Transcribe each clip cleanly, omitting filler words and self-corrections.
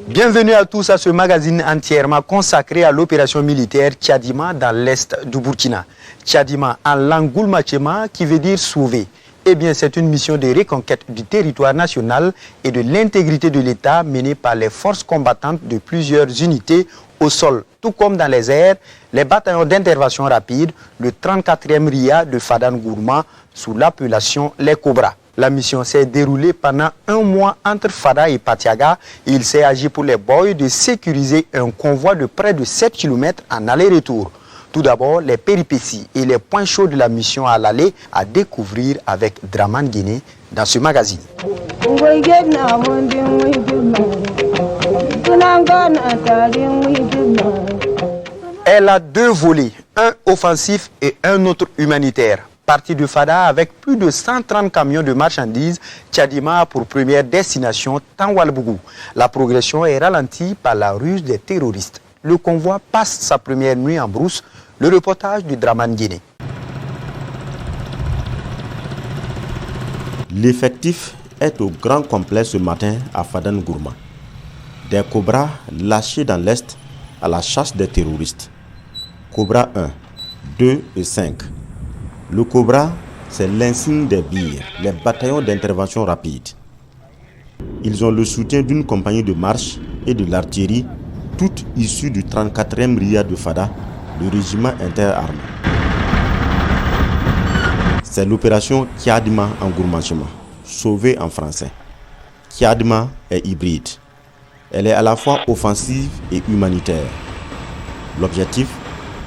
Bienvenue à tous à ce magazine entièrement consacré à l'opération militaire Tchadima dans l'est du Burkina. Tchadima en langue goulmachema qui veut dire sauver. Eh bien, c'est une mission de reconquête du territoire national et de l'intégrité de l'État menée par les forces combattantes de plusieurs unités au sol, tout comme dans les airs, les bataillons d'intervention rapide, le 34e RIA de Fadan Gourma sous l'appellation les Cobras. La mission s'est déroulée pendant un mois entre Fada et Patiaga et il s'est agi pour les boys de sécuriser un convoi de près de 7 km en aller-retour. Tout d'abord, les péripéties et les points chauds de la mission à l'aller à découvrir avec Draman Guinée dans ce magazine. Elle a deux volets, un offensif et un autre humanitaire. Parti de Fada avec plus de 130 camions de marchandises, Tchadima a pour première destination Tanwalbougou. La progression est ralentie par la ruse des terroristes. Le convoi passe sa première nuit en brousse. Le reportage du Draman Guinée. L'effectif est au grand complet ce matin à Fadan Gourma. Des cobras lâchés dans l'est à la chasse des terroristes. Cobra 1, 2 et 5. Le Cobra, c'est l'insigne des BIR, les bataillons d'intervention rapide. Ils ont le soutien d'une compagnie de marche et de l'artillerie, toutes issues du 34e RIA de Fada, le régiment interarmé. C'est l'opération Tchadima en gourmachema, sauvée en français. Tchadima est hybride. Elle est à la fois offensive et humanitaire. L'objectif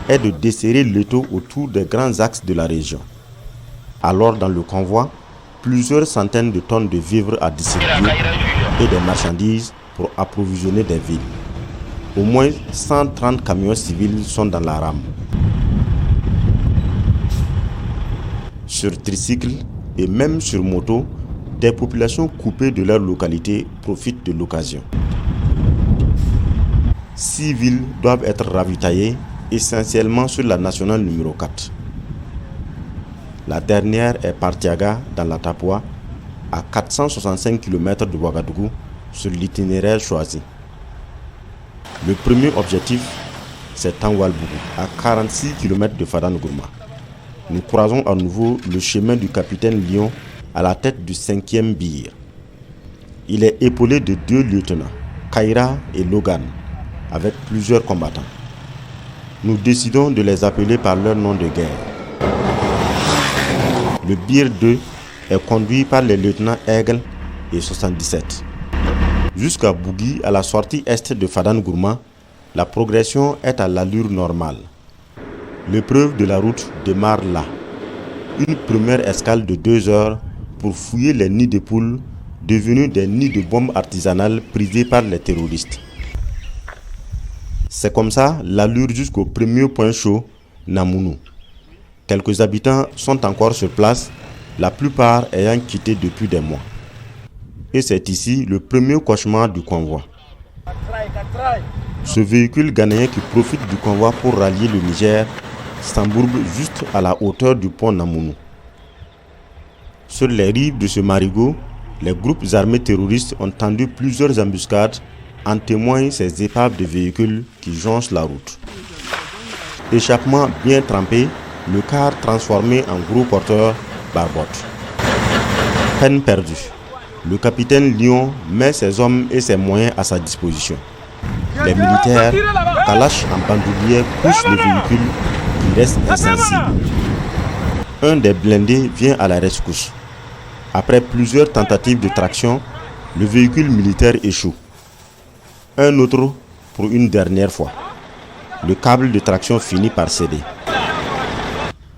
est de desserrer l'étau autour des grands axes de la région. Alors dans le convoi, plusieurs centaines de tonnes de vivres à distribuer et des marchandises pour approvisionner des villes. Au moins 130 camions civils sont dans la rame. Sur tricycle et même sur moto, des populations coupées de leur localité profitent de l'occasion. 6 villes doivent être ravitaillées, essentiellement sur la nationale numéro 4. La dernière est Partiaga dans la Tapua, à 465 km de Ouagadougou, sur l'itinéraire choisi. Le premier objectif, c'est Tanwalbougou, à 46 km de Fadan Gourma. Nous croisons à nouveau le chemin du capitaine Lyon à la tête du 5e BIR. Il est épaulé de 2 lieutenants, Kaira et Logan, avec plusieurs combattants. Nous décidons de les appeler par leur nom de guerre. Le BIR 2 est conduit par les lieutenants Aigle et 77. Jusqu'à Bougui, à la sortie est de Fadan Gourma, la progression est à l'allure normale. L'épreuve de la route démarre là. Une première escale de 2 heures pour fouiller les nids de poules devenus des nids de bombes artisanales prisés par les terroristes. C'est comme ça l'allure jusqu'au premier point chaud, Namounou. Quelques habitants sont encore sur place, la plupart ayant quitté depuis des mois. Et c'est ici le premier cauchemar du convoi. Ce véhicule ghanéen qui profite du convoi pour rallier le Niger s'embourbe juste à la hauteur du pont Namounou. Sur les rives de ce marigot, les groupes armés terroristes ont tendu plusieurs embuscades. En témoignent ces épaves de véhicules qui jonchent la route. Échappement bien trempé, le car transformé en gros porteur barbote. Peine perdue. Le capitaine Lyon met ses hommes et ses moyens à sa disposition. Les militaires, Kalash en bandoulière, poussent le véhicule qui reste insensible. Un des blindés vient à la rescousse. Après plusieurs tentatives de traction, le véhicule militaire échoue. Un autre pour une dernière fois. Le câble de traction finit par céder.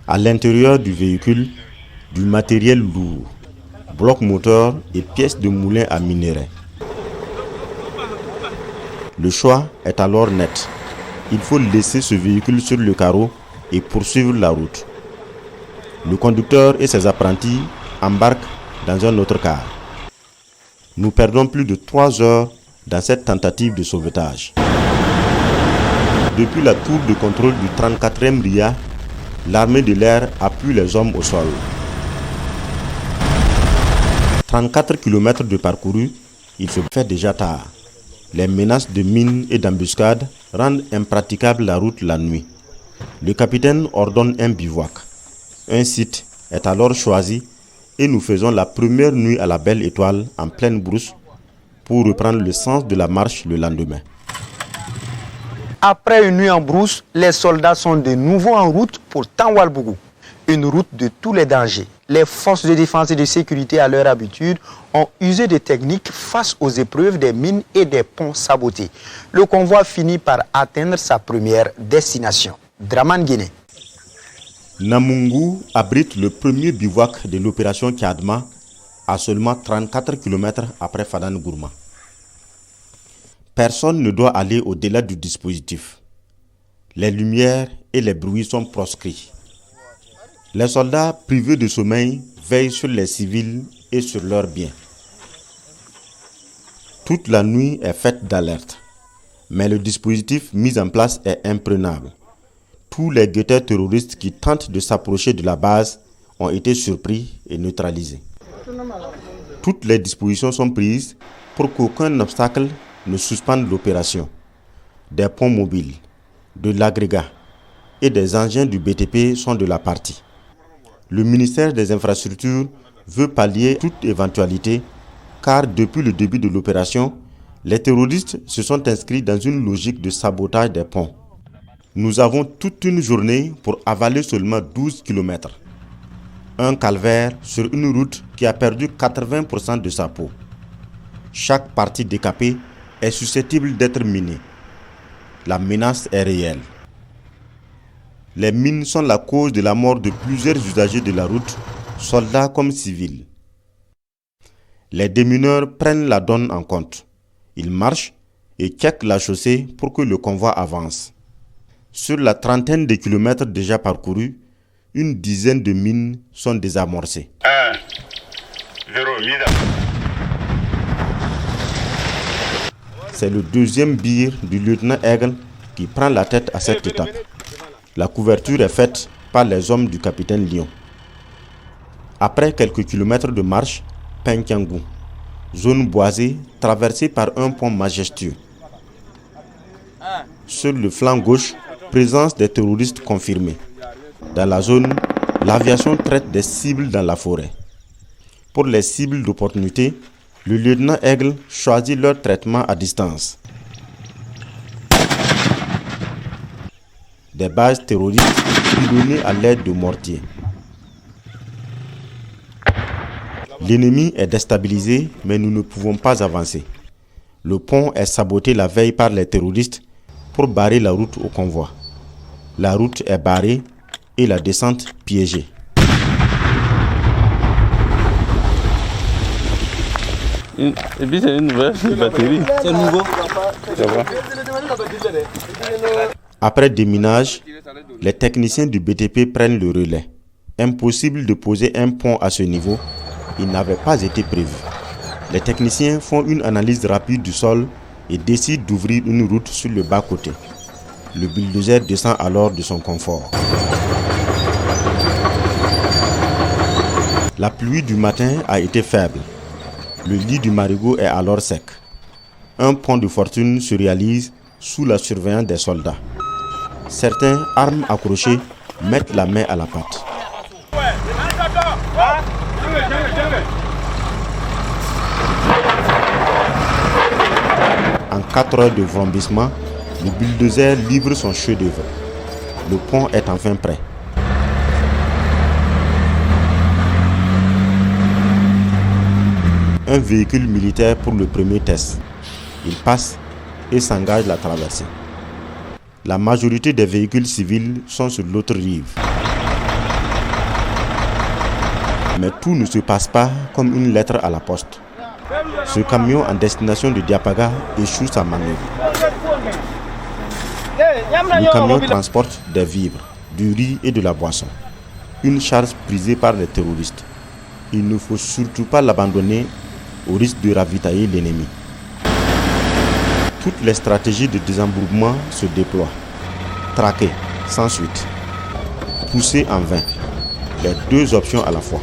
À l'intérieur du véhicule, du matériel lourd, blocs moteurs et pièces de moulin à minerai. Le choix est alors net. Il faut laisser ce véhicule sur le carreau et poursuivre la route. Le conducteur et ses apprentis embarquent dans un autre car. Nous perdons plus de 3 heures dans cette tentative de sauvetage. Depuis la tour de contrôle du 34e RIA, l'armée de l'air appuie les hommes au sol. 34 km de parcouru, il se fait déjà tard. Les menaces de mines et d'embuscades rendent impraticable la route la nuit. Le capitaine ordonne un bivouac. Un site est alors choisi et nous faisons la première nuit à la Belle Étoile en pleine brousse pour reprendre le sens de la marche le lendemain. Après une nuit en brousse, les soldats sont de nouveau en route pour Tanwalbougou. Une route de tous les dangers. Les forces de défense et de sécurité, à leur habitude, ont usé de techniques face aux épreuves des mines et des ponts sabotés. Le convoi finit par atteindre sa première destination, Dramane Guinée. Namungu abrite le premier bivouac de l'opération Kiadma à seulement 34 km après Fadan Gourma. Personne ne doit aller au-delà du dispositif. Les lumières et les bruits sont proscrits. Les soldats privés de sommeil veillent sur les civils et sur leurs biens. Toute la nuit est faite d'alerte, mais le dispositif mis en place est imprenable. Tous les guetteurs terroristes qui tentent de s'approcher de la base ont été surpris et neutralisés. Toutes les dispositions sont prises pour qu'aucun obstacle ne suspende l'opération. Des ponts mobiles, de l'agrégat et des engins du BTP sont de la partie. Le ministère des Infrastructures veut pallier toute éventualité car depuis le début de l'opération, les terroristes se sont inscrits dans une logique de sabotage des ponts. Nous avons toute une journée pour avaler seulement 12 km. Un calvaire sur une route qui a perdu 80% de sa peau. Chaque partie décapée est susceptible d'être minée. La menace est réelle. Les mines sont la cause de la mort de plusieurs usagers de la route, soldats comme civils. Les démineurs prennent la donne en compte. Ils marchent et checkent la chaussée pour que le convoi avance. Sur la trentaine de kilomètres déjà parcourus, une dizaine de mines sont désamorcées. C'est le deuxième bir du lieutenant Aigle qui prend la tête à cette étape. La couverture est faite par les hommes du capitaine Lyon. Après quelques kilomètres de marche, Penkiangou, zone boisée traversée par un pont majestueux. Sur le flanc gauche, présence des terroristes confirmée. Dans la zone, l'aviation traite des cibles dans la forêt. Pour les cibles d'opportunité, le lieutenant Aigle choisit leur traitement à distance. Des bases terroristes pilonnées à l'aide de mortiers. L'ennemi est déstabilisé, mais nous ne pouvons pas avancer. Le pont est saboté la veille par les terroristes pour barrer la route au convoi. La route est barrée et la descente piégée. Et puis c'est une nouvelle batterie. C'est nouveau. Après déminage, les techniciens du BTP prennent le relais. Impossible de poser un pont à ce niveau, il n'avait pas été prévu. Les techniciens font une analyse rapide du sol et décident d'ouvrir une route sur le bas-côté. Le bulldozer descend alors de son confort. La pluie du matin a été faible. Le lit du marigot est alors sec. Un pont de fortune se réalise sous la surveillance des soldats. Certains, armes accrochées, mettent la main à la pâte. En 4 heures de vrombissement, le bulldozer livre son chef-d'œuvre. Le pont est enfin prêt. Un véhicule militaire pour le premier test. Il passe et s'engage la traversée. La majorité des véhicules civils sont sur l'autre rive. Mais tout ne se passe pas comme une lettre à la poste. Ce camion en destination de Diapaga échoue sa manœuvre. Le camion transporte des vivres, du riz et de la boisson. une charge prisée par les terroristes. Il ne faut surtout pas l'abandonner au risque de ravitailler l'ennemi. Toutes les stratégies de désembourbement se déploient. Traquer sans suite. Pousser en vain. Les deux options à la fois.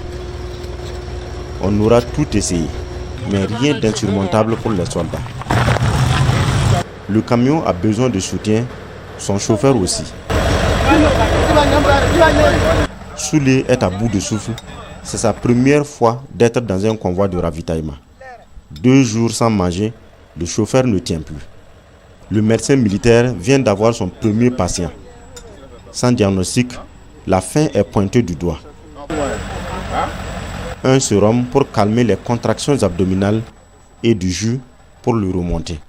On aura tout essayé, mais rien d'insurmontable pour les soldats. Le camion a besoin de soutien, son chauffeur aussi. Soulé est à bout de souffle. C'est sa première fois d'être dans un convoi de ravitaillement. 2 jours sans manger, le chauffeur ne tient plus. Le médecin militaire vient d'avoir son premier patient. Sans diagnostic, la faim est pointée du doigt. Un sérum pour calmer les contractions abdominales et du jus pour le remonter.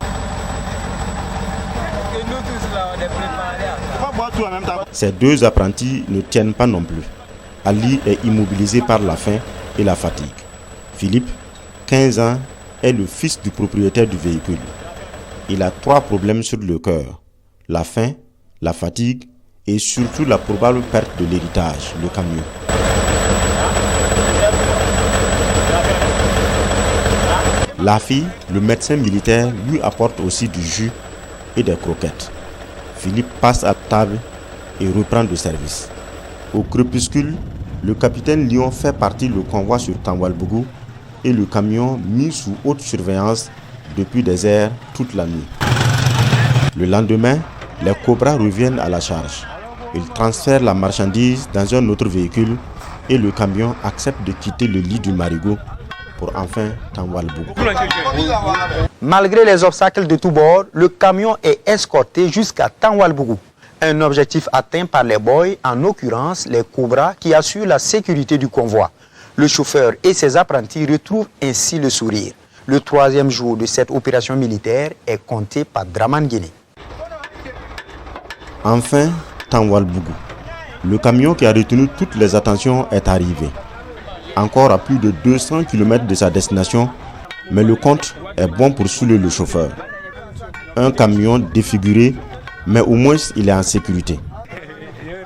Ces 2 apprentis ne tiennent pas non plus. Ali est immobilisé par la faim et la fatigue. Philippe, 15 ans, est le fils du propriétaire du véhicule. Il a 3 problèmes sur le cœur: la faim, la fatigue et surtout la probable perte de l'héritage, le camion. La fille, le médecin militaire, lui apporte aussi du jus et des croquettes. Philippe passe à table et reprend le service. Au crépuscule, le capitaine Lyon fait partir le convoi sur Tanwalbougou et le camion mis sous haute surveillance depuis des airs toute la nuit. Le lendemain, les cobras reviennent à la charge. Ils transfèrent la marchandise dans un autre véhicule et le camion accepte de quitter le lit du marigot pour enfin Tanwalbougou. Malgré les obstacles de tous bords, le camion est escorté jusqu'à Tanwalbougou. Un objectif atteint par les boys, en l'occurrence les cobras qui assurent la sécurité du convoi. Le chauffeur et ses apprentis retrouvent ainsi le sourire. Le 3e jour de cette opération militaire est compté par Dramane Guéné. Enfin, Tanwalbougou. Le camion qui a retenu toutes les attentions est arrivé. Encore à plus de 200 km de sa destination, mais le compte est bon pour saouler le chauffeur. Un camion défiguré, mais au moins il est en sécurité.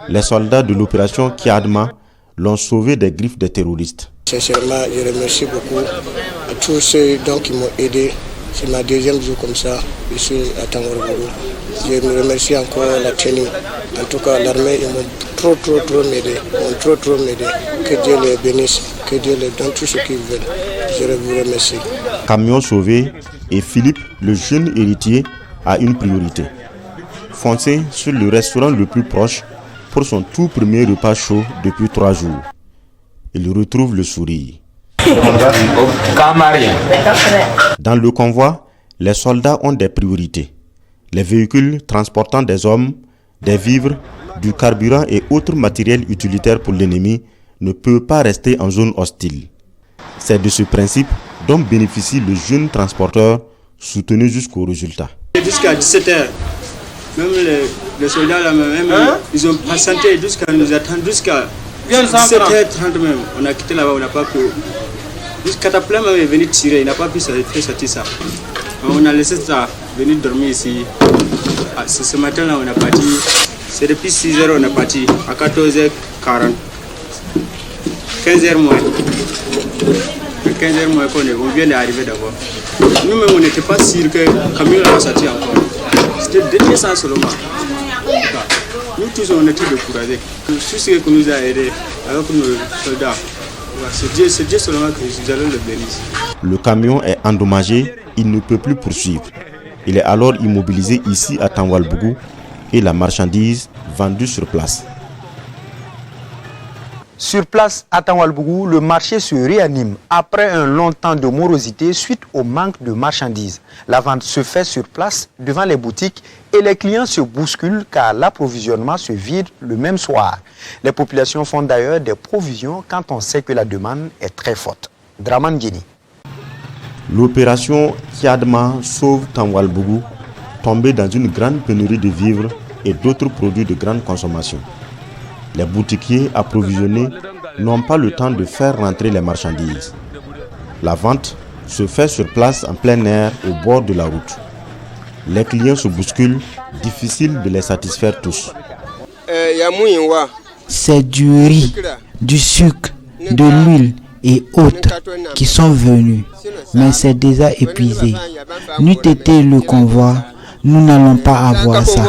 Les soldats de l'opération Kiadma l'ont sauvé des griffes des terroristes. Sincèrement, je remercie beaucoup à tous ceux qui m'ont aidé. C'est ma 2e jour comme ça, ici à Tanwalbougou. Je me remercie encore la tenue. En tout cas, l'armée, ils m'ont trop m'aider. Que Dieu les bénisse, que Dieu les donne tout ce qu'ils veulent. Je vous remercie. Camion sauvé et Philippe, le jeune héritier, a une priorité. Foncer sur le restaurant le plus proche pour son tout premier repas chaud depuis 3 jours. Il retrouve le sourire. Dans le convoi, les soldats ont des priorités. Les véhicules transportant des hommes, des vivres, du carburant et autres matériels utilitaires pour l'ennemi ne peuvent pas rester en zone hostile. C'est de ce principe dont bénéficie le jeune transporteur soutenu jusqu'au résultat. Jusqu'à 17h, même les soldats là même, ils ont patienté jusqu'à nous attendre jusqu'à 17h30 même. On a quitté là-bas, on n'a pas pu. Jusqu'à Cataplan est venu tirer, il n'a pas pu sortir ça. On a laissé ça venir dormir ici. Ce matin-là, on a parti. C'est depuis 6h, on est parti. À 14h40. 15h moins. À 15h moins, on vient d'arriver d'abord. Nous-mêmes, on n'était pas sûrs que le camion va sortir encore. C'était 200 seulement. Nous tous, on était découragés. Tout ce qui nous a aidés avec nos soldats, c'est Dieu seulement que nous allons le bénir. Le camion est endommagé, il ne peut plus poursuivre. Il est alors immobilisé ici à Tanwalbougou et la marchandise vendue sur place. Sur place à Tanwalbougou, le marché se réanime après un long temps de morosité suite au manque de marchandises. La vente se fait sur place devant les boutiques et les clients se bousculent car l'approvisionnement se vide le même soir. Les populations font d'ailleurs des provisions quand on sait que la demande est très forte. Dramane Guéné. L'opération Kiadma sauve Tanwalbougou, tombé dans une grande pénurie de vivres et d'autres produits de grande consommation. Les boutiquiers approvisionnés n'ont pas le temps de faire rentrer les marchandises. La vente se fait sur place en plein air au bord de la route. Les clients se bousculent, difficile de les satisfaire tous. C'est du riz, du sucre, de l'huile et autres qui sont venus, mais c'est déjà épuisé. N'eût été le convoi, nous n'allons pas avoir ça.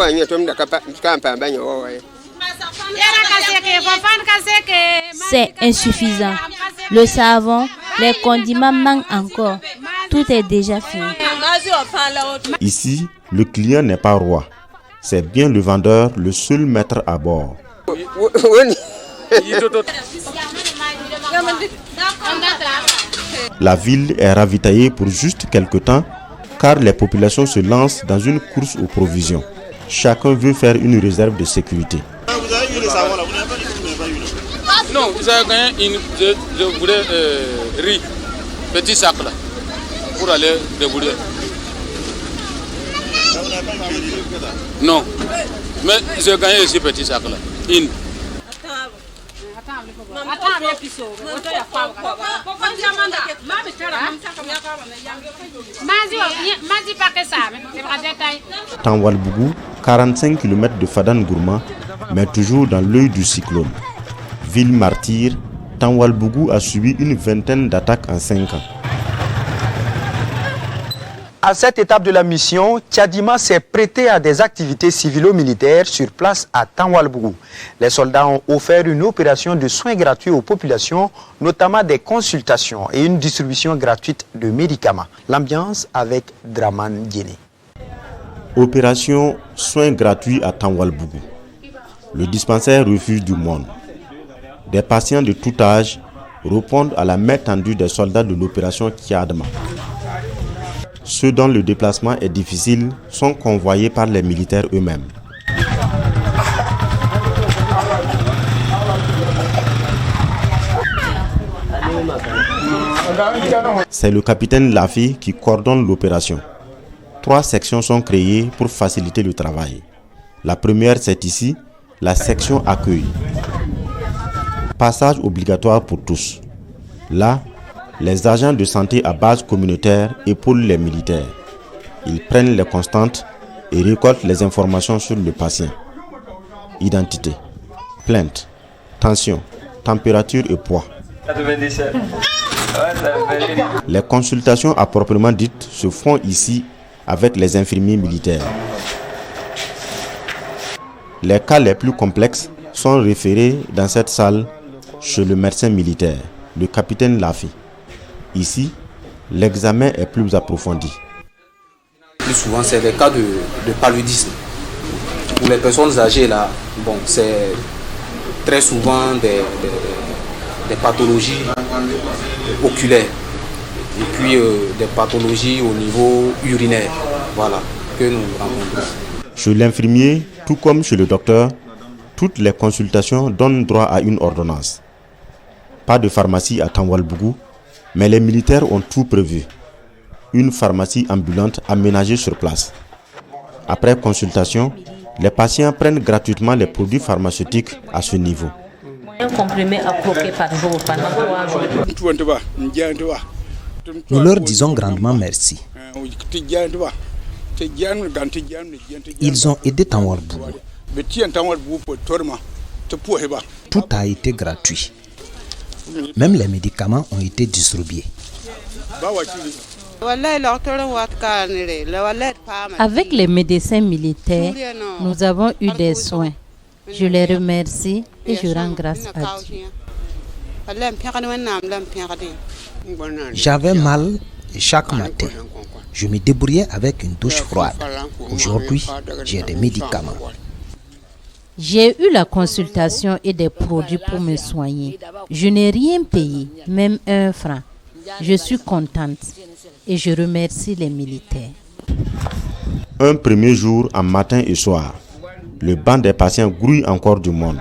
C'est insuffisant. Le savon, les condiments manquent encore. Tout est déjà fini. Ici, le client n'est pas roi. C'est bien le vendeur, le seul maître à bord. La ville est ravitaillée pour juste quelque temps car les populations se lancent dans une course aux provisions. Chacun veut faire une réserve de sécurité. Vous avez eu le savon là, vous n'avez pas dit que vous n'avez pas eu là. Non, vous avez gagné je voulais riz, petit sac là, pour aller débouler. Vous n'avez pas eu riz? Non, mais j'ai gagné ici petit sac là, une. Tanwalbougou, 45 km de Fadane Gourma, mais toujours dans l'œil du cyclone. Ville martyre, Tanwalbougou a subi une vingtaine d'attaques en 5 ans. À cette étape de la mission, Tchadima s'est prêté à des activités civilo-militaires sur place à Tanwalbougou. Les soldats ont offert une opération de soins gratuits aux populations, notamment des consultations et une distribution gratuite de médicaments. L'ambiance avec Draman Diéné. Opération soins gratuits à Tanwalbougou. Le dispensaire Refuge du Monde. Des patients de tout âge répondent à la main tendue des soldats de l'opération Tchadima. Ceux dont le déplacement est difficile sont convoyés par les militaires eux-mêmes. C'est le capitaine Lafi qui coordonne l'opération. 3 sections sont créées pour faciliter le travail. La première, c'est ici, la section accueil. Passage obligatoire pour tous. Là, les agents de santé à base communautaire épaulent les militaires. Ils prennent les constantes et récoltent les informations sur le patient. Identité, plainte, tension, température et poids. Les consultations à proprement dites se font ici avec les infirmiers militaires. Les cas les plus complexes sont référés dans cette salle chez le médecin militaire, le capitaine Lafi. Ici, l'examen est plus approfondi. Plus souvent, c'est des cas de paludisme. Pour les personnes âgées, là, bon, c'est très souvent des pathologies oculaires et puis des pathologies au niveau urinaire, voilà, que nous rencontrons. Chez l'infirmier, tout comme chez le docteur, toutes les consultations donnent droit à une ordonnance. Pas de pharmacie à Tanwalbougou, mais les militaires ont tout prévu. Une pharmacie ambulante aménagée sur place. Après consultation, les patients prennent gratuitement les produits pharmaceutiques à ce niveau. Un comprimé à croquer par jour pendant 3 jours. Nous leur disons grandement merci. Ils ont aidé Tanwalbougou. Tout a été gratuit. Même les médicaments ont été distribués. Avec les médecins militaires, nous avons eu des soins. Je les remercie et je rends grâce à Dieu. J'avais mal chaque matin. Je me débrouillais avec une douche froide. Aujourd'hui, j'ai des médicaments. J'ai eu la consultation et des produits pour me soigner. Je n'ai rien payé, même 1 franc. Je suis contente et je remercie les militaires. Un premier jour en matin et soir, le banc des patients grouille encore du monde.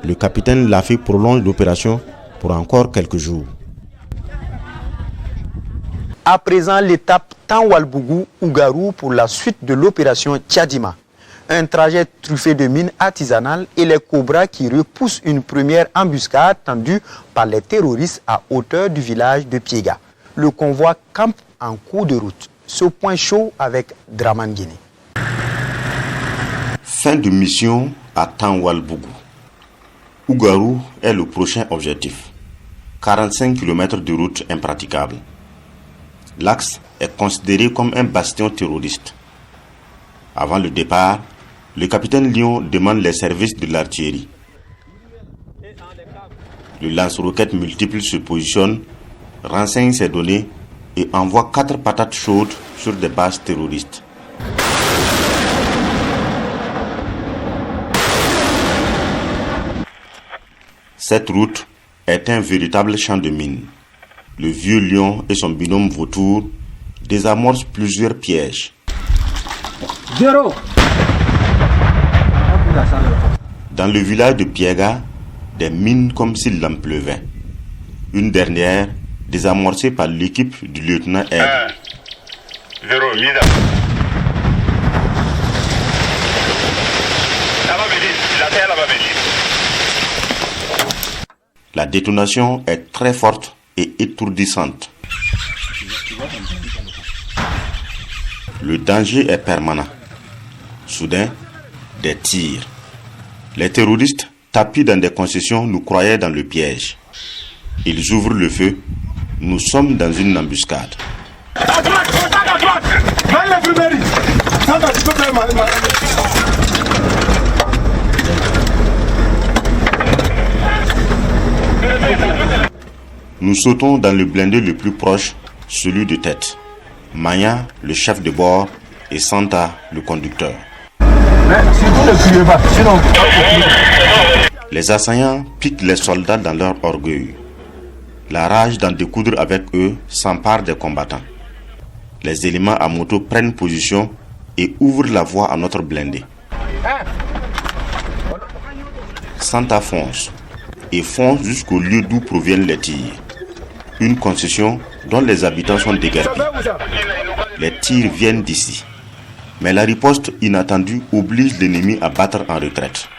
Le capitaine Lafi prolonge l'opération pour encore quelques jours. À présent, l'étape Tanwalbougou-Ougarou pour la suite de l'opération Tchadima. Un trajet truffé de mines artisanales et les cobras qui repoussent une première embuscade tendue par les terroristes à hauteur du village de Piega. Le convoi campe en cours de route. Ce point chaud avec Draman Guinée. Fin de mission à Tanwalbougou. Ougarou est le prochain objectif. 45 km de route impraticable. L'axe est considéré comme un bastion terroriste. Avant le départ, le capitaine Lion demande les services de l'artillerie. Le lance-roquettes multiple se positionne, renseigne ses données et envoie 4 patates chaudes sur des bases terroristes. Cette route est un véritable champ de mines. Le vieux lion et son binôme vautour désamorcent plusieurs pièges. Dans le village de Piega, des mines comme s'il en pleuvait. Une dernière désamorcée par l'équipe du lieutenant R. La détonation est très forte et étourdissante. Le danger est permanent. Soudain, des tirs. Les terroristes, tapis dans des concessions, nous croyaient dans le piège. Ils ouvrent le feu. Nous sommes dans une embuscade. Nous sautons dans le blindé le plus proche, celui de tête. Maya, le chef de bord, et Santa, le conducteur. Les assaillants piquent les soldats dans leur orgueil. La rage d'en découdre avec eux s'empare des combattants. Les éléments à moto prennent position et ouvrent la voie à notre blindé. Santa fonce et fonce jusqu'au lieu d'où proviennent les tirs. Une concession dont les habitants sont déguerpis. Les tirs viennent d'ici. Mais la riposte inattendue oblige l'ennemi à battre en retraite.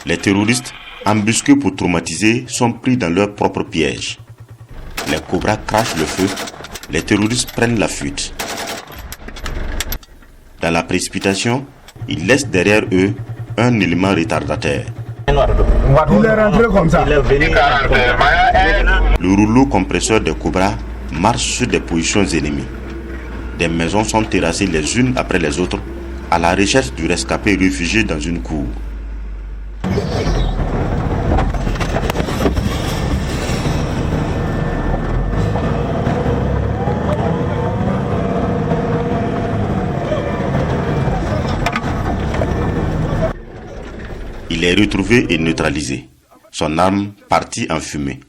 Les terroristes, embusqués pour traumatiser, sont pris dans leur propre piège. Les cobras crachent le feu, les terroristes prennent la fuite. Dans la précipitation, ils laissent derrière eux un élément retardateur. Il est rentré comme ça. Le rouleau compresseur des cobras marche sur des positions ennemies. Des maisons sont terrassées les unes après les autres à la recherche du rescapé réfugié dans une cour. Il est retrouvé et neutralisé. Son arme partie en fumée.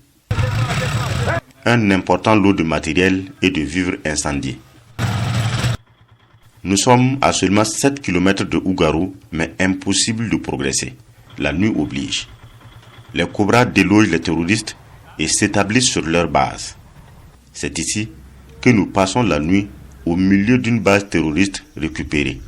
Un important lot de matériel et de vivres incendiés. Nous sommes à seulement 7 km de Ougarou, mais impossible de progresser. La nuit oblige. Les cobras délogent les terroristes et s'établissent sur leur base. C'est ici que nous passons la nuit au milieu d'une base terroriste récupérée.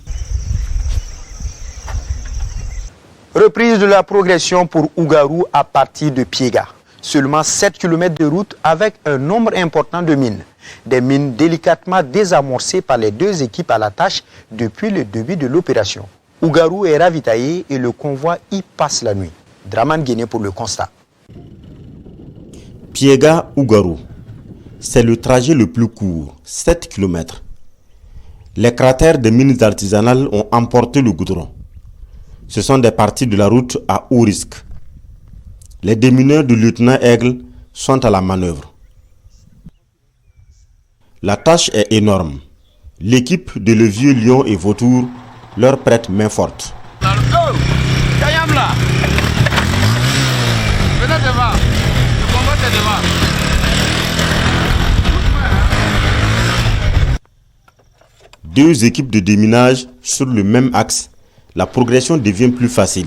Reprise de la progression pour Ougarou à partir de Piega. Seulement 7 km de route avec un nombre important de mines. Des mines délicatement désamorcées par les deux équipes à la tâche depuis le début de l'opération. Ougarou est ravitaillé et le convoi y passe la nuit. Draman Guéné pour le constat. Piega-Ougarou, c'est le trajet le plus court, 7 km. Les cratères des mines artisanales ont emporté le goudron. Ce sont des parties de la route à haut risque. Les démineurs du lieutenant Aigle sont à la manœuvre. La tâche est énorme. L'équipe de Le Vieux Lion et Vautour leur prête main forte. Deux équipes de déminage sur le même axe, la progression devient plus facile.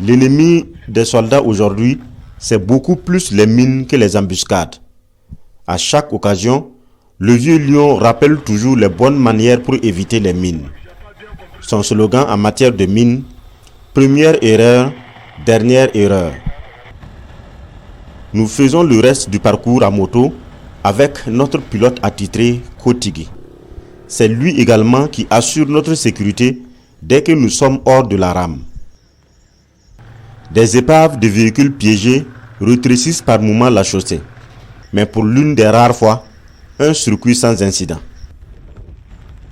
L'ennemi des soldats aujourd'hui, c'est beaucoup plus les mines que les embuscades. À chaque occasion, Le Vieux Lion rappelle toujours les bonnes manières pour éviter les mines. Son slogan en matière de mines, première erreur, dernière erreur. Nous faisons le reste du parcours à moto avec notre pilote attitré Kotigi. C'est lui également qui assure notre sécurité dès que nous sommes hors de la rame. Des épaves de véhicules piégés rétrécissent par moments la chaussée, mais pour l'une des rares fois, un circuit sans incident.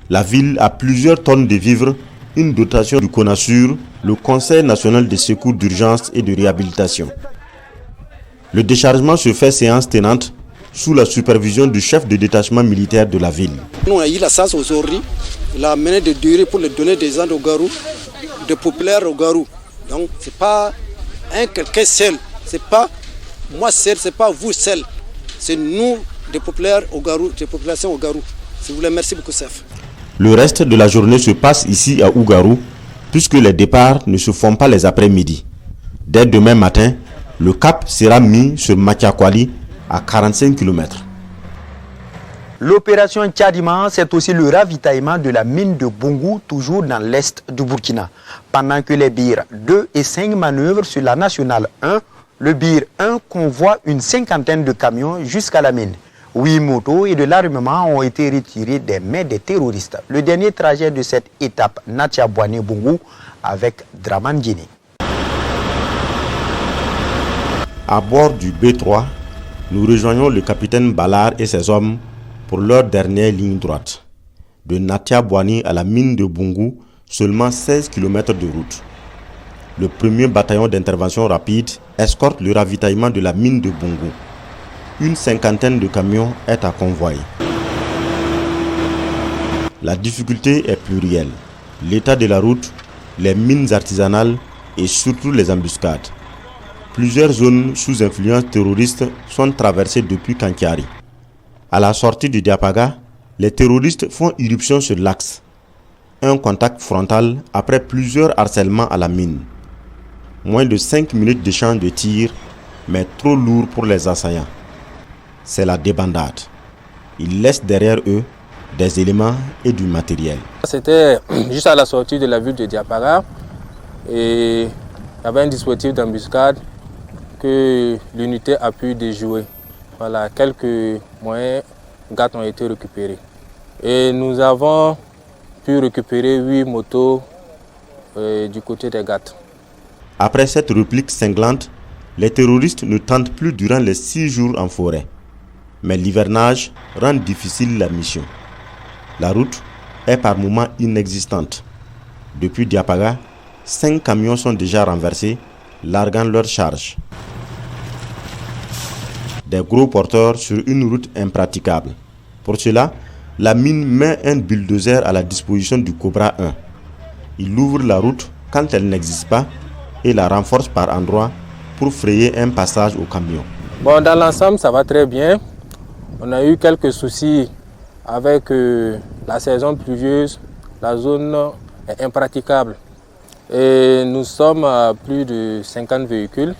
La ville a plusieurs tonnes de vivres, une dotation du CONASUR, le Conseil national de secours d'urgence et de réhabilitation. Le déchargement se fait séance tenante sous la supervision du chef de détachement militaire de la ville. Nous avons eu la chance aujourd'hui, il a amené des durées pour les donner des gens au Garou, des populaires au Garou. Donc ce n'est pas un quelqu'un seul, ce n'est pas moi seul, ce n'est pas vous seul, c'est nous des populaires au Garou, des populations au Garou. S'il vous plaît, merci beaucoup, chef. Le reste de la journée se passe ici à Ougarou, puisque les départs ne se font pas les après-midi. Dès demain matin, le cap sera mis sur Matiakwali à 45 km. L'opération Tchadima, c'est aussi le ravitaillement de la mine de Bongo, toujours dans l'est du Burkina. Pendant que les BIR 2 et 5 manœuvrent sur la nationale 1, le BIR 1 convoie une cinquantaine de camions jusqu'à la mine. 8 motos et de l'armement ont été retirés des mains des terroristes. Le dernier trajet de cette étape, Natia Boané-Bongo, avec Draman Djini. À bord du B3, nous rejoignons le capitaine Ballard et ses hommes pour leur dernière ligne droite. De Natia Boané à la mine de Bongo, seulement 16 km de route. Le premier bataillon d'intervention rapide escorte le ravitaillement de la mine de Bongo. Une cinquantaine de camions est à convoyer. La difficulté est plurielle. L'état de la route, les mines artisanales et surtout les embuscades. Plusieurs zones sous influence terroriste sont traversées depuis Kankiari. À la sortie du Diapaga, les terroristes font irruption sur l'axe. Un contact frontal après plusieurs harcèlements à la mine. Moins de 5 minutes d'échange de tir, mais trop lourd pour les assaillants. C'est la débandade. Ils laissent derrière eux des éléments et du matériel. C'était juste à la sortie de la ville de Diapara et il y avait un dispositif d'embuscade que l'unité a pu déjouer. Voilà, quelques moyens GAT ont été récupérés. Et nous avons pu récupérer 8 motos du côté des GAT. Après cette réplique cinglante, les terroristes ne tentent plus durant les 6 jours en forêt. Mais l'hivernage rend difficile la mission. La route est par moments inexistante. Depuis Diapaga, 5 camions sont déjà renversés, larguant leur charge. Des gros porteurs sur une route impraticable. Pour cela, la mine met un bulldozer à la disposition du Cobra 1. Il ouvre la route quand elle n'existe pas et la renforce par endroits pour frayer un passage aux camions. Bon, dans l'ensemble, ça va très bien. On a eu quelques soucis avec la saison pluvieuse. La zone est impraticable. Et nous sommes à plus de 50 véhicules.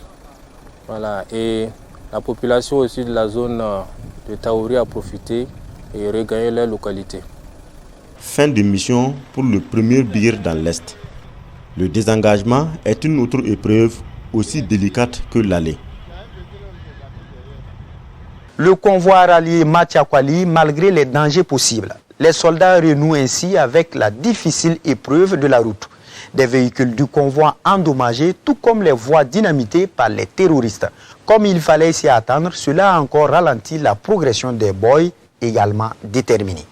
Voilà. Et la population aussi de la zone de Taouri a profité et regagné leur localité. Fin de mission pour le premier BIR dans l'Est. Le désengagement est une autre épreuve aussi délicate que l'aller. Le convoi a rallié Matiakwali malgré les dangers possibles. Les soldats renouent ainsi avec la difficile épreuve de la route. Des véhicules du convoi endommagés, tout comme les voies dynamitées par les terroristes. Comme il fallait s'y attendre, cela a encore ralenti la progression des boys, également déterminés.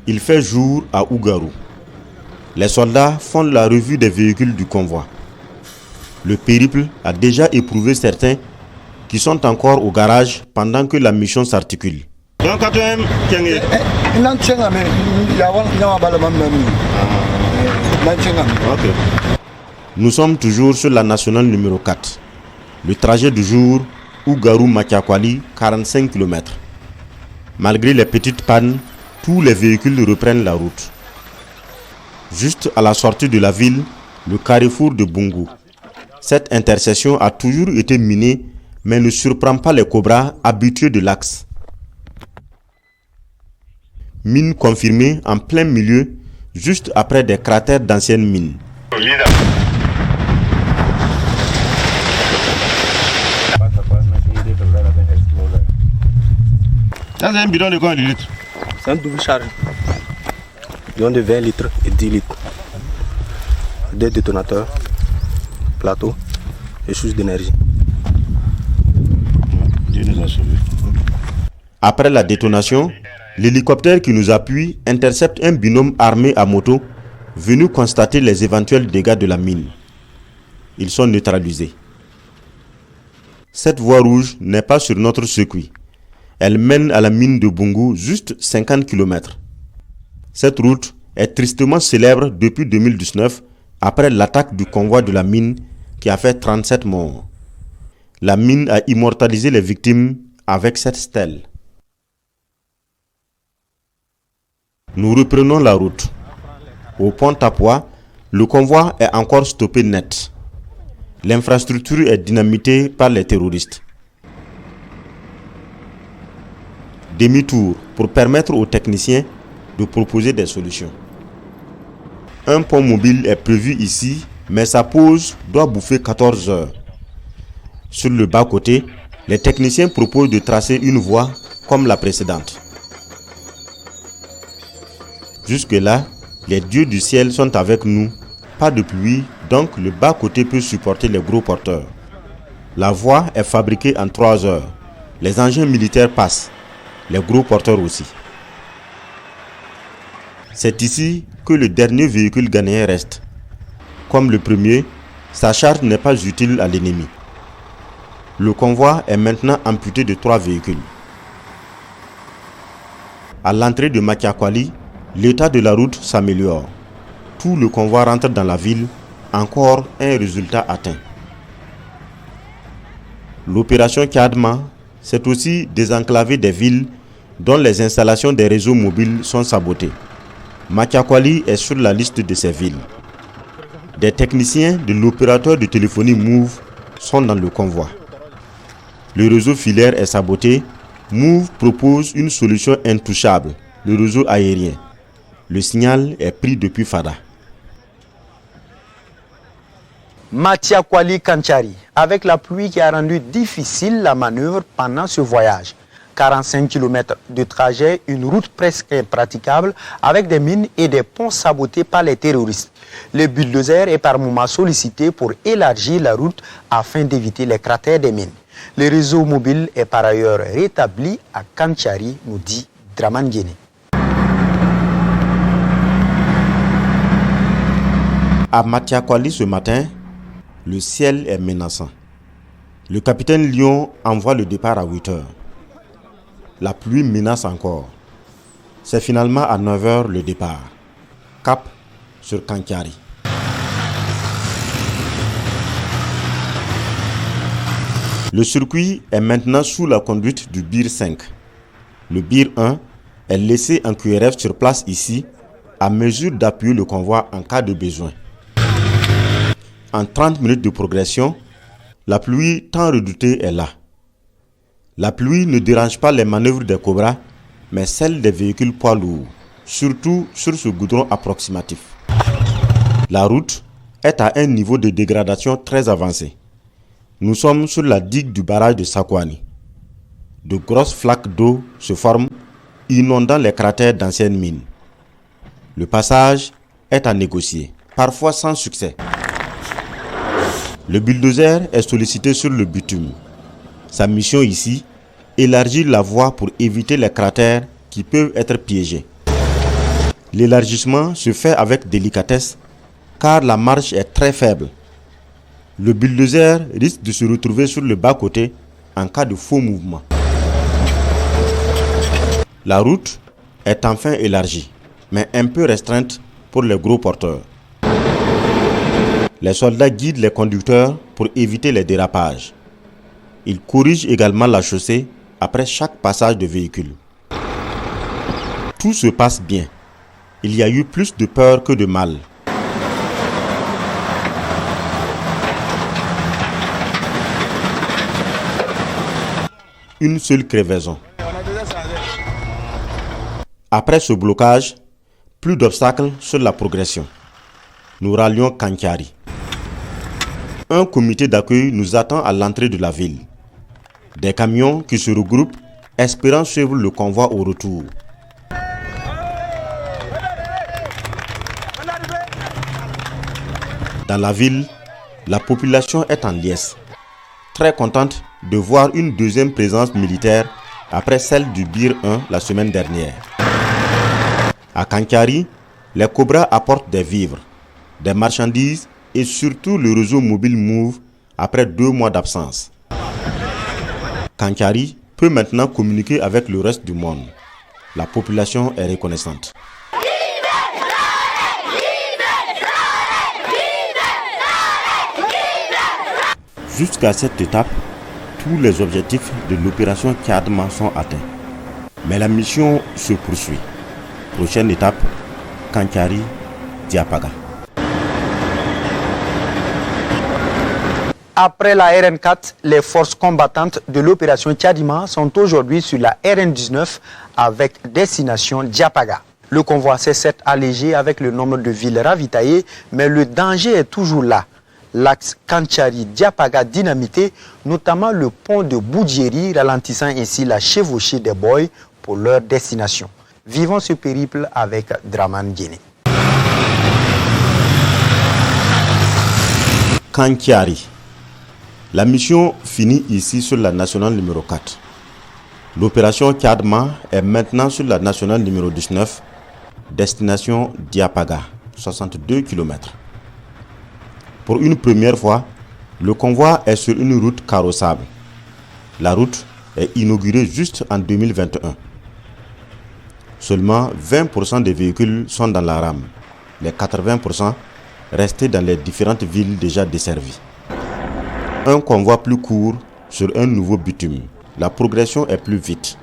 Il fait jour à Ougarou. Les soldats font la revue des véhicules du convoi. Le périple a déjà éprouvé certains qui sont encore au garage pendant que la mission s'articule. Nous sommes toujours sur la nationale numéro 4. Le trajet du jour, Ougarou-Matiakwali, 45 km. Malgré les petites pannes, tous les véhicules reprennent la route. Juste à la sortie de la ville, le carrefour de Bongo. Cette intersection a toujours été minée, mais ne surprend pas les cobras habitués de l'axe. Mine confirmée en plein milieu, juste après des cratères d'anciennes mines. Ça, c'est un bidon de combien de litres? C'est un double charge. Bidon de 20 litres et 10 litres. Des détonateurs. plateau et source d'énergie. Dieu nous a sauvés. Après la détonation, l'hélicoptère qui nous appuie intercepte un binôme armé à moto venu constater les éventuels dégâts de la mine. Ils sont neutralisés. Cette voie rouge n'est pas sur notre circuit. Elle mène à la mine de Bungu, juste 50 km. Cette route est tristement célèbre depuis 2019 après l'attaque du convoi de la mine qui a fait 37 morts. La mine a immortalisé les victimes avec cette stèle. Nous reprenons la route. Au pont Tapois, le convoi est encore stoppé net. L'infrastructure est dynamitée par les terroristes. Demi-tour pour permettre aux techniciens de proposer des solutions. Un pont mobile est prévu ici, mais sa pause doit bouffer 14 heures. Sur le bas-côté, les techniciens proposent de tracer une voie comme la précédente. Jusque-là, les dieux du ciel sont avec nous. Pas de pluie, donc le bas-côté peut supporter les gros porteurs. La voie est fabriquée en 3 heures. Les engins militaires passent, les gros porteurs aussi. C'est ici que le dernier véhicule ghanéen reste. Comme le premier, sa charge n'est pas utile à l'ennemi. Le convoi est maintenant amputé de 3 véhicules. À l'entrée de Makiakwali, l'état de la route s'améliore. Tout le convoi rentre dans la ville, encore un résultat atteint. L'opération Kadma, c'est aussi désenclaver des villes dont les installations des réseaux mobiles sont sabotées. Makiakwali est sur la liste de ces villes. Des techniciens de l'opérateur de téléphonie Move sont dans le convoi. Le réseau filaire est saboté. Move propose une solution intouchable, le réseau aérien. Le signal est pris depuis Fada. Matiakwali Kanchari, avec la pluie qui a rendu difficile la manœuvre pendant ce voyage. 45 km de trajet, une route presque impraticable avec des mines et des ponts sabotés par les terroristes. Le bulldozer est par moments sollicité pour élargir la route afin d'éviter les cratères des mines. Le réseau mobile est par ailleurs rétabli à Kanchari, nous dit Draman Guéné. À Matiakwali ce matin, le ciel est menaçant. Le capitaine Lyon envoie le départ à 8 heures. La pluie menace encore. C'est finalement à 9 heures le départ. Cap sur Kanchari. Le circuit est maintenant sous la conduite du BIR 5. Le BIR 1 est laissé en QRF sur place ici, à mesure d'appuyer le convoi en cas de besoin. En 30 minutes de progression, la pluie tant redoutée est là. La pluie ne dérange pas les manœuvres des Cobras, mais celles des véhicules poids lourds, surtout sur ce goudron approximatif. La route est à un niveau de dégradation très avancé. Nous sommes sur la digue du barrage de Sakwani. De grosses flaques d'eau se forment, inondant les cratères d'anciennes mines. Le passage est à négocier, parfois sans succès. Le bulldozer est sollicité sur le bitume. Sa mission ici, élargir la voie pour éviter les cratères qui peuvent être piégés. L'élargissement se fait avec délicatesse car la marche est très faible. Le bulldozer risque de se retrouver sur le bas-côté en cas de faux mouvement. La route est enfin élargie, mais un peu restreinte pour les gros porteurs. Les soldats guident les conducteurs pour éviter les dérapages. Ils corrigent également la chaussée après chaque passage de véhicule. Tout se passe bien. Il y a eu plus de peur que de mal. Une seule crevaison. Après ce blocage, plus d'obstacles sur la progression. Nous rallions Kanchari. Un comité d'accueil nous attend à l'entrée de la ville. Des camions qui se regroupent, espérant suivre le convoi au retour. Dans la ville, La population est en liesse, très contente de voir une deuxième présence militaire après celle du Bir 1 la semaine dernière. À Kankiari, les Cobras apportent des vivres, des marchandises et surtout le réseau mobile Move après 2 mois d'absence. Kankiari peut maintenant communiquer avec le reste du monde. La population est reconnaissante. Jusqu'à cette étape, tous les objectifs de l'opération Kiadma sont atteints. Mais la mission se poursuit. Prochaine étape, Kankiari, Diapaga. Après la RN4, les forces combattantes de l'opération Tchadima sont aujourd'hui sur la RN19 avec destination Diapaga. Le convoi s'est certes allégé avec le nombre de villes ravitaillées, mais le danger est toujours là. L'axe Kanchari-Diapaga dynamité, notamment le pont de Boudjeri, ralentissant ainsi la chevauchée des boys pour leur destination. Vivons ce périple avec Draman Guéné. Kankiari. La mission finit ici sur la nationale numéro 4. L'opération Kiadma est maintenant sur la nationale numéro 19, destination Diapaga, 62 km. Pour une première fois, le convoi est sur une route carrossable. La route est inaugurée juste en 2021. Seulement 20% des véhicules sont dans la rame, les 80% restés dans les différentes villes déjà desservies. Un convoi plus court sur un nouveau bitume. La progression est plus vite.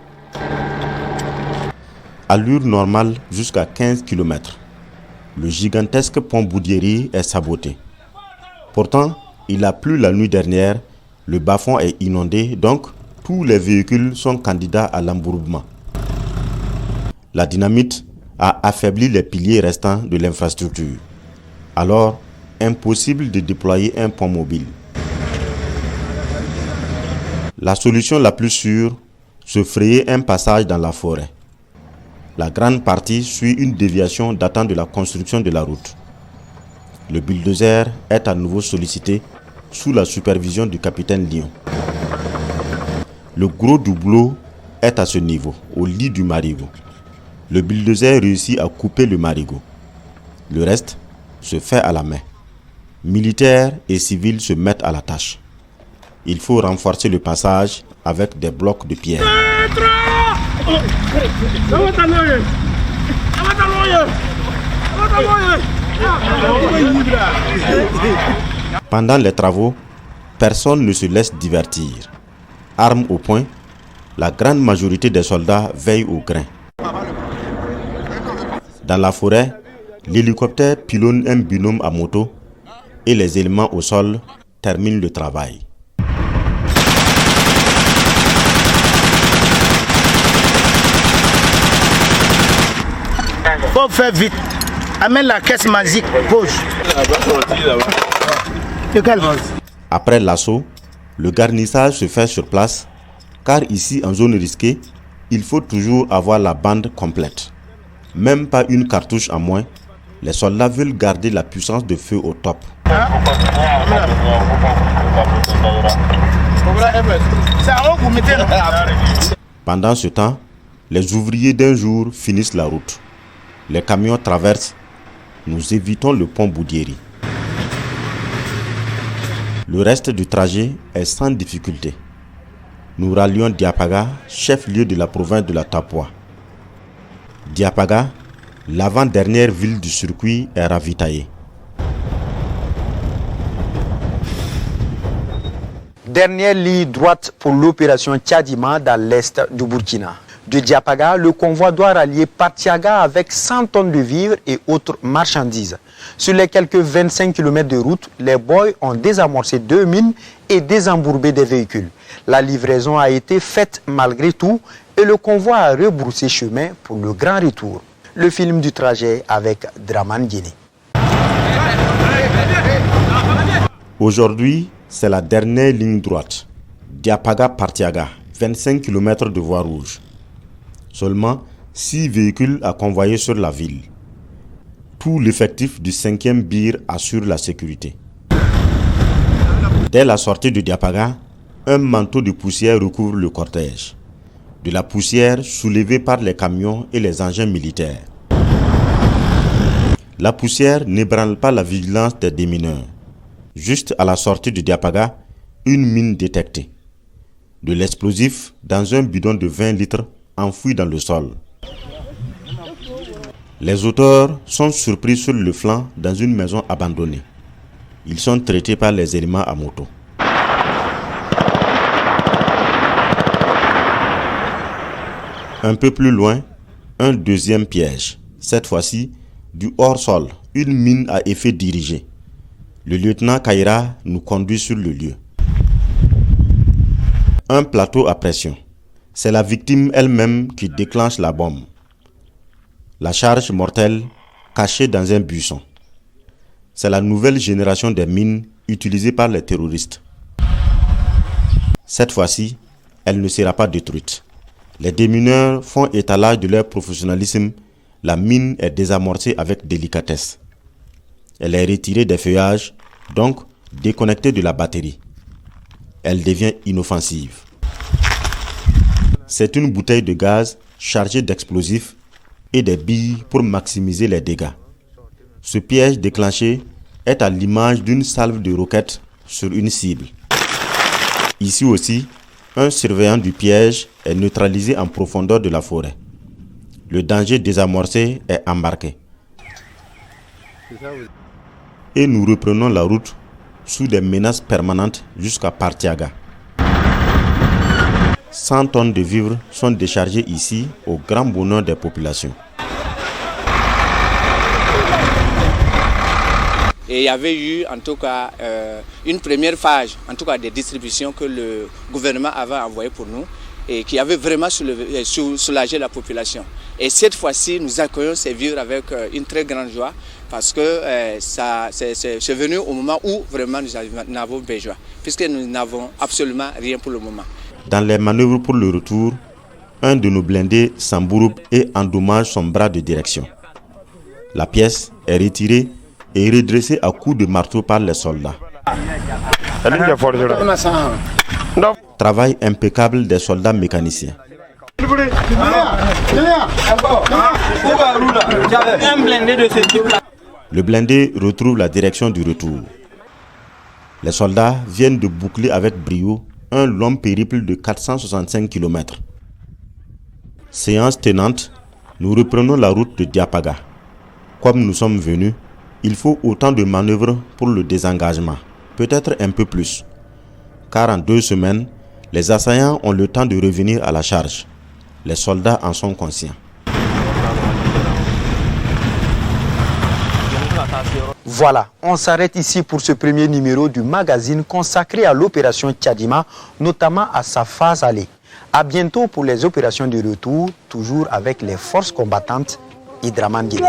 Allure normale jusqu'à 15 km. Le gigantesque pont Boudjeri est saboté. Pourtant, il a plu la nuit dernière, le bas-fond est inondé, donc tous les véhicules sont candidats à l'embourbement. La dynamite a affaibli les piliers restants de l'infrastructure. Alors, impossible de déployer un pont mobile. La solution la plus sûre, se frayer un passage dans la forêt. La grande partie suit une déviation datant de la construction de la route. Le bulldozer est à nouveau sollicité sous la supervision du capitaine Lyon. Le gros du boulot est à ce niveau, au lit du marigot. Le bulldozer réussit à couper le marigot. Le reste se fait à la main. Militaires et civils se mettent à la tâche. Il faut renforcer le passage avec des blocs de pierre. Pendant les travaux, personne ne se laisse divertir. Armes au poing, la grande majorité des soldats veille au grain. Dans la forêt, l'hélicoptère pilonne un binôme à moto et les éléments au sol terminent le travail. Faut faire vite. Amène la caisse magique gauche. Après l'assaut, le garnissage se fait sur place, car ici en zone risquée, il faut toujours avoir la bande complète. Même pas une cartouche en moins, les soldats veulent garder la puissance de feu au top. Pendant ce temps, les ouvriers d'un jour finissent la route. Les camions traversent. Nous évitons le pont Boudjeri. Le reste du trajet est sans difficulté. Nous rallions Diapaga, chef-lieu de la province de la Tapua. Diapaga, l'avant-dernière ville du circuit, est ravitaillée. Dernière ligne droite pour l'opération Tchadima dans l'est du Burkina. De Diapaga, le convoi doit rallier Partiaga avec 100 tonnes de vivres et autres marchandises. Sur les quelques 25 km de route, les boys ont désamorcé 2 mines et désembourbé des véhicules. La livraison a été faite malgré tout et le convoi a rebroussé chemin pour le grand retour. Le film du trajet avec Draman Guéné. Aujourd'hui, c'est la dernière ligne droite. Diapaga-Partiaga, 25 km de voie rouge. Seulement 6 véhicules à convoyer sur la ville. Tout l'effectif du 5e BIR assure la sécurité. Dès la sortie de Diapaga, un manteau de poussière recouvre le cortège. De la poussière soulevée par les camions et les engins militaires. La poussière n'ébranle pas la vigilance des démineurs. Juste à la sortie de Diapaga, une mine détectée. De l'explosif dans un bidon de 20 litres enfoui dans le sol. Les auteurs sont surpris sur le flanc dans une maison abandonnée. Ils sont traités par les éléments à moto. Un peu plus loin, un deuxième piège. Cette fois-ci, du hors-sol, une mine à effet dirigé. Le lieutenant Kaira nous conduit sur le lieu. Un plateau à pression. C'est la victime elle-même qui déclenche la bombe. La charge mortelle cachée dans un buisson. C'est la nouvelle génération des mines utilisées par les terroristes. Cette fois-ci, elle ne sera pas détruite. Les démineurs font étalage de leur professionnalisme. La mine est désamorcée avec délicatesse. Elle est retirée des feuillages, donc déconnectée de la batterie. Elle devient inoffensive. C'est une bouteille de gaz chargée d'explosifs et des billes pour maximiser les dégâts. Ce piège déclenché est à l'image d'une salve de roquettes sur une cible. Ici aussi, un surveillant du piège est neutralisé en profondeur de la forêt. Le danger désamorcé est embarqué. Et nous reprenons la route sous des menaces permanentes jusqu'à Partiaga. 100 tonnes de vivres sont déchargées ici au grand bonheur des populations. Et il y avait eu en tout cas une première phase, en tout cas des distributions que le gouvernement avait envoyées pour nous et qui avait vraiment soulagé la population. Et cette fois-ci, nous accueillons ces vivres avec une très grande joie parce que c'est venu au moment où vraiment nous avons besoin, puisque nous n'avons absolument rien pour le moment. Dans les manœuvres pour le retour, un de nos blindés s'embourbe et endommage son bras de direction. La pièce est retirée et redressée à coups de marteau par les soldats. Travail impeccable des soldats mécaniciens. Le blindé retrouve la direction du retour. Les soldats viennent de boucler avec brio un long périple de 465 km. Séance tenante, nous reprenons la route de Diapaga. Comme nous sommes venus, il faut autant de manœuvres pour le désengagement, peut-être un peu plus. Car en 2 semaines, les assaillants ont le temps de revenir à la charge. Les soldats en sont conscients. Voilà, on s'arrête ici pour ce premier numéro du magazine consacré à l'opération Tchadima, notamment à sa phase allée. À bientôt pour les opérations de retour, toujours avec les forces combattantes Idraman Gueye.